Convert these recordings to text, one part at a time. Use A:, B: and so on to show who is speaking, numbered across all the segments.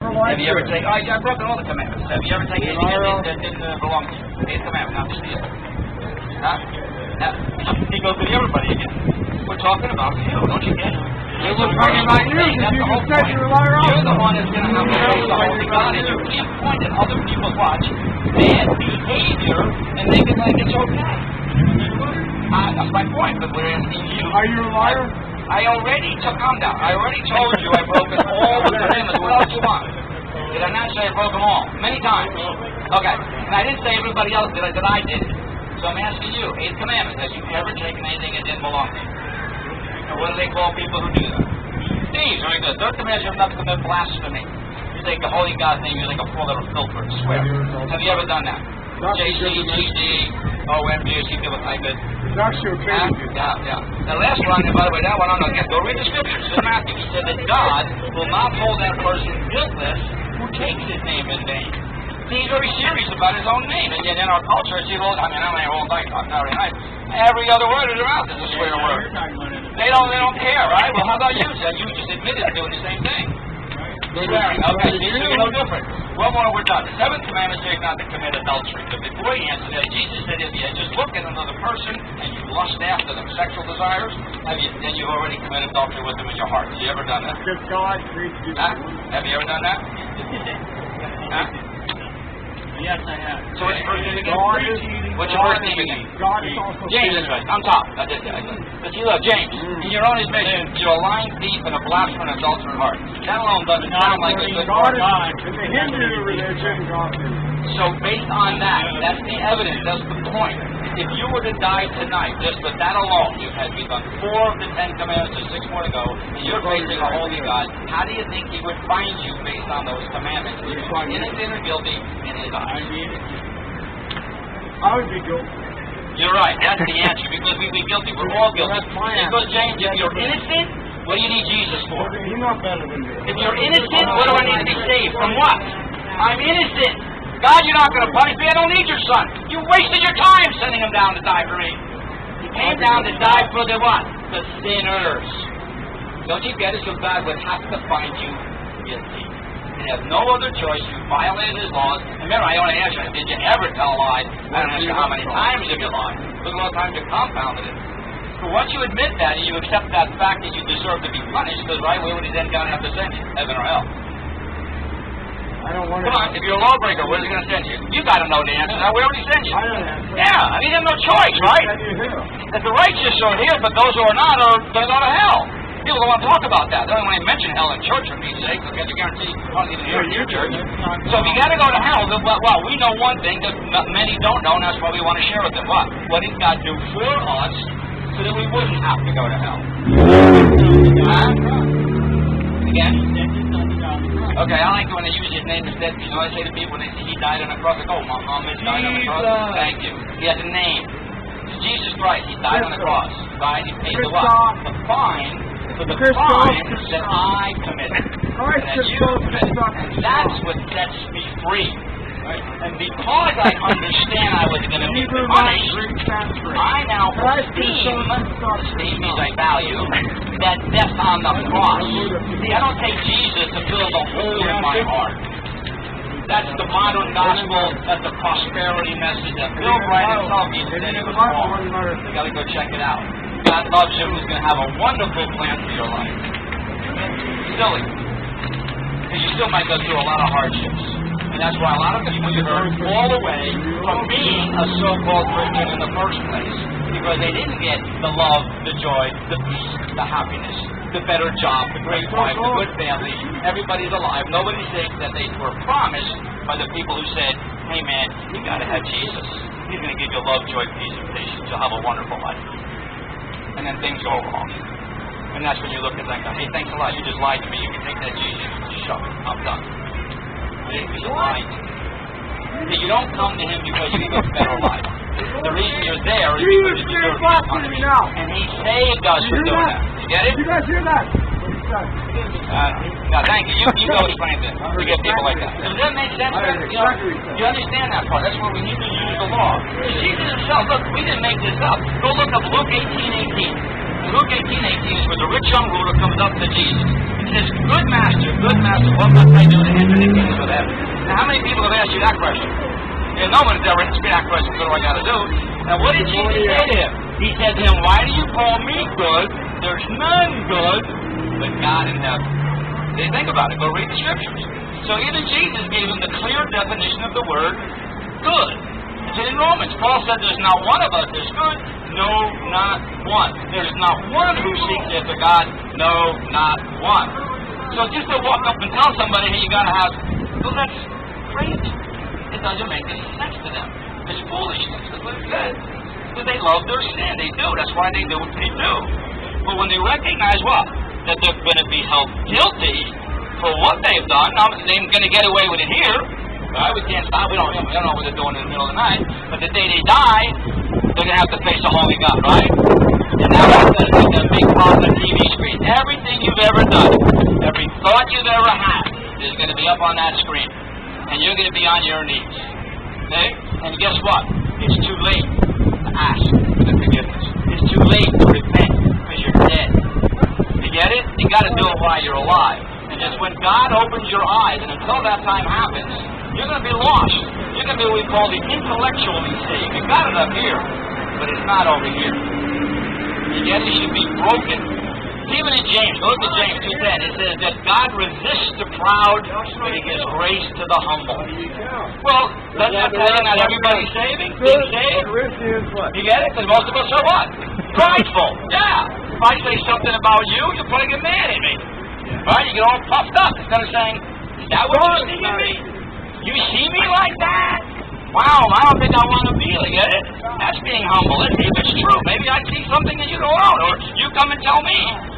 A: Have you ever taken? I've broken all the commandments. Have you ever taken anything that didn't belong to you? Eighth commandment, not to steal. Huh? He goes to everybody again. We're talking about you, don't you get it? We're talking about you. That's the whole point. You're the one that's going to have to face the Holy God, and you can't point at other people's watch bad behavior and make it like it's okay. That's my point, but we're asking you.
B: Are you a liar?
A: I already took calm down. I already told you I've broken all the commandments. What else you want? Did I not say I broke them all? Many times. Okay. And I didn't say everybody else did. I said I did. So I'm asking you, eighth commandment, have you ever taken anything that didn't belong to you? And what do they call people who do that? Thieves. Very good. Third commandment, you have not to commit blasphemy. You take the Holy God's name, you like a full little filter and swear. Have you ever done that? JC, GD, OMG, you give a type it.
B: That's your opinion.
A: Yeah. The last one, and by the way, that one on again. Go read the scriptures. In Matthew, he said that God will not hold that person guiltless who takes his name in vain. He's very serious about his own name. And yet in our culture, it's all, I'm all night, I'm very nice. Every other word in their mouth is a swear word. They don't care, right? Well, how about you? You just admitted to doing the same thing. Swearing. Okay, Jesus is no different. One more, we're done. The seventh commandment says not to commit adultery. But before he answered that, Jesus said if you just look at another person and you lust after them, sexual desires, then you've already committed adultery with them in your heart. Have you ever done that?
B: Because God created you.
A: Have you ever done that? Huh?
C: Yes, I have.
A: So what's your first name again? What's your first name again?
B: God is also
A: James, that's right. On top. I did. But you look, James, in your own admission, you're a lying thief and a blasphemer and adulterer heart. That alone doesn't sound like a good
B: God
A: God.
B: in the Hindu religion, God is.
A: So based on that, that's the evidence, that's the point. If you were to die tonight, just with that alone, you've done 4 of the 10 commandments, there's 6 more to go, and you're facing a holy God, how do you think he would find you based on those commandments? Would you find innocent or guilty in his eyes?
B: I would be guilty.
A: You're right, that's the answer, because we'd be guilty. We're all guilty. Because, James, if you're innocent, what do you need Jesus for?
B: He's not better than me.
A: If you're innocent, what do I need to be saved? From what? I'm innocent. God, you're not going to punish me. I don't need your son. You wasted your time sending him down to die for me. He came down to die for the what? The sinners. Don't you get it? So God would have to find you guilty. You have no other choice. You violated his laws. And remember, I only asked you, did you ever tell a lie? I don't ask you how many times have you lied. Look at all the times you compounded it. So once you admit that and you accept that fact that you deserve to be punished, because right, where would he then God have to send you? Heaven or hell?
B: I don't want
A: Come on, if you're a lawbreaker, where's he going to send you? You got to know the answer. Now, where would he send you?
B: I don't answer.
A: Yeah, I mean, you have no choice, right? If the righteous are here, but those who are not are going to go to hell. People don't want to talk about that. They don't want to mention hell in church, for Pete's sake, because you guarantee you don't even hear it in your church. So if you got to go to hell, then, well, we know one thing that many don't know, and that's why we want to share with them. What did God do for us so that we wouldn't have to go to hell? Again? Okay, I like it when they use his name instead. You know what I say to people when they see he died on the cross? They go, Muhammad died on the cross. Thank you. He has a name. It's Jesus Christ. He died on the cross. He died. He paid the what? The fine for the crime that I committed. And that you committed. And that's what sets me free. And because I understand I was going to be punished, I now esteem means I value, that death on the cross. See, I don't take Jesus to fill the hole in my heart. That's the modern gospel, that's the prosperity message that Bill Bright himself even said it was wrong. You got to go check it out. God loves you, He's going to have a wonderful plan for your life. Silly. Because you still might go through a lot of hardships. And that's why a lot of people you heard fall away from being a so-called Christian in the first place. Because they didn't get the love, the joy, the peace, the happiness, the better job, the great wife, the good family. Everybody's alive. Nobody's sick. That they were promised by the people who said, hey man, you got to have Jesus. He's going to give you love, joy, peace, and patience. You'll have a wonderful life. And then things go wrong. And that's when you look at that guy. Hey, thanks a lot. You just lied to me. You can take that Jesus. Just shove it. I'm done. He's lying. You don't come to him because you live a better life. The reason you're there is because you deserve to be punished. And he saved us from doing that. You get it?
B: You guys hear that?
A: No, thank you. You go explain this. We get people like that. Does that make sense? You understand that part. That's where we need to use the law. Jesus himself, look, we didn't make this up. Go look up Luke 18:18. Luke 18:18 is where the rich young ruler comes up to Jesus. He says, good master, what must I do to enter the kingdom of heaven? Now, how many people have asked you that question? No one's ever asked me that question, what do I got to do? Now, what did Jesus say to him? He said to him, why do you call me good? There's none good but God in heaven. Think about it. Go read the scriptures. So even Jesus gave him the clear definition of the word good. It's in Romans. Paul said there's not one of us that's good. No, not one. There's not one who seeks after God. No, not one. So just to walk up and tell somebody, hey, you got to have, well, that's crazy. It doesn't make any sense to them. It's foolishness. That's what it says. Because they love their sin. They do. That's why they do what they do. But when they recognize what? That they're going to be held guilty for what they've done. Now, they're going to get away with it here. Right? We can't stop. We don't know what they're doing in the middle of the night. But the day they die, they're going to have to face a holy God, right? And now it's going to be on the TV screen. Everything you've ever done, every thought you've ever had is going to be up on that screen. And you're going to be on your knees. Okay? And guess what? It's too late to ask for the forgiveness. It's too late to repent because you're dead. You get it? You got to do it while you're alive. And just when God opens your eyes, and until that time happens, you're going to be lost. You're going to be what we call the intellectually saved. You got it up here, but it's not over here. You get it? It should be broken. Even in James, go to James 2:10, it says that God resists the proud, but He gives grace to the humble. Well, doesn't that tell you not everybody's saving? Being saved? You get it? Because most of us are what? Prideful. Yeah. If I say something about you, you'll probably get mad at me. Right? You get all puffed up instead of saying, is that what you see in me? You see me like that? Wow, I don't think I want to be like it. That's being humble. Let's see if it's true. Maybe I see something that you don't know, or you come and tell me.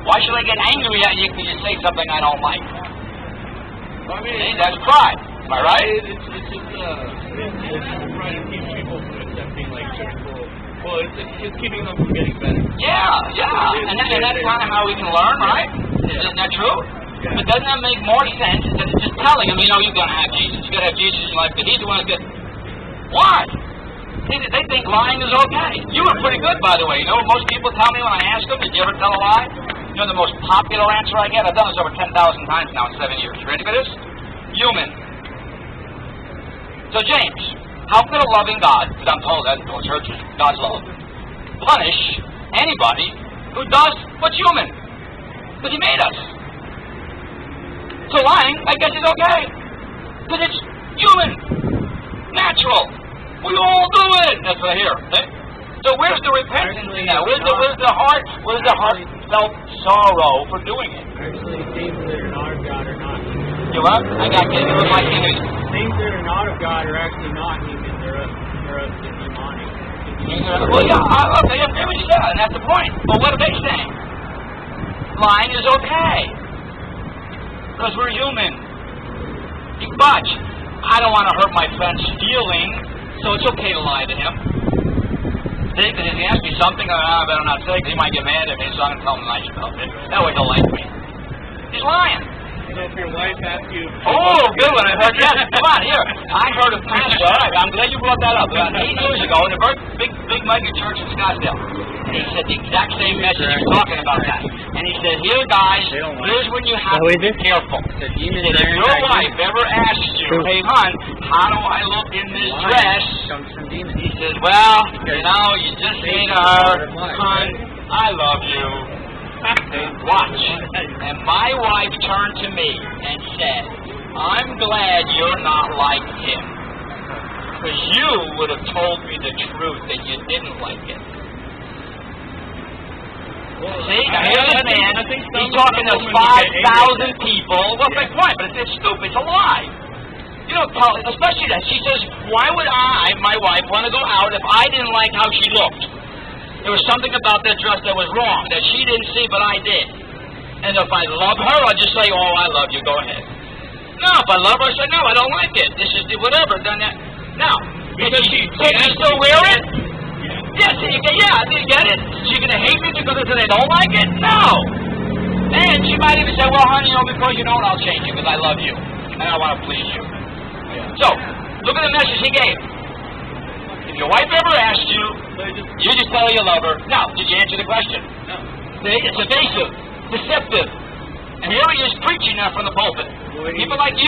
A: Why should I get angry at you because you say something I don't like?
C: I mean,
A: see, that's pride. Am I right?
C: It's trying to teach people from accepting like critical. Well, it's keeping them from getting better.
A: Yeah. And that's kind of how we can learn, right? Isn't that true?
C: Yeah.
A: But doesn't that make more sense than just telling them, you're going to have Jesus. You're going to have Jesus in your life, but He's the one that's good. Why? They think lying is okay. You were pretty good, by the way. You know what most people tell me when I ask them, did you ever tell a lie? You know the most popular answer I get? I've done this over 10,000 times now in 7 years. You ready for this? Human. So James, how could a loving God, because I'm told that in all churches, God's love, punish anybody who does what's human? Because He made us. So lying, I guess, is okay. Because it's human. Natural. We all do it. That's what I hear. Eh? So where's the repentance in that? Where's the heartfelt sorrow for doing it?
C: Actually, things that are not of God are not human.
A: You what? I got kidding with my human.
C: Things that are not of God are actually not human. They're of the demonic.
A: Well, yeah, okay, I'm very sure, and that's the point. But what are they saying? Lying is okay. Because we're human. But I don't want to hurt my friend's feelings, so it's okay to lie to him. See, because if he asks me something, I better not say, because he might get mad at me, so I'm going to tell him nice stuff. That way he'll like me. He's lying.
C: So if your wife asks you...
A: Oh, good one. I heard, yes, come on, here. I heard a pastor, I'm glad you brought that up, about 8 years ago in a big mega church in Scottsdale. And he said the exact same message. He was talking about that. And he said, here, guys, here's when you have to be careful. He said, if your wife ever asks you, hey, hon, how do I look in this dress? He says, well, you just say to her, hon, I love you. Watch. And my wife turned to me and said, I'm glad you're not like him. Because you would have told me the truth that you didn't like it. Well, see, now here's this man, he's talking to 5,000 people. What's my point? But it's stupid. It's a lie. You don't tell, especially that. She says, why would I, my wife, want to go out if I didn't like how she looked? There was something about that dress that was wrong, that she didn't see, but I did. And if I love her, I'll just say, oh, I love you, go ahead. No, if I love her, I say, no, I don't like it. This is whatever, done that. Now, can she still wear it? Yes, you get it? She going to hate me because I don't like it? No. And she might even say, well, honey, because you don't, I'll change it because I love you. And I want to please you. So, look at the message he gave. If your wife ever asked you, you just tell her you love her. Now, did you answer the question?
C: No.
A: See, it's evasive, deceptive. And here he is preaching now from the pulpit. People like you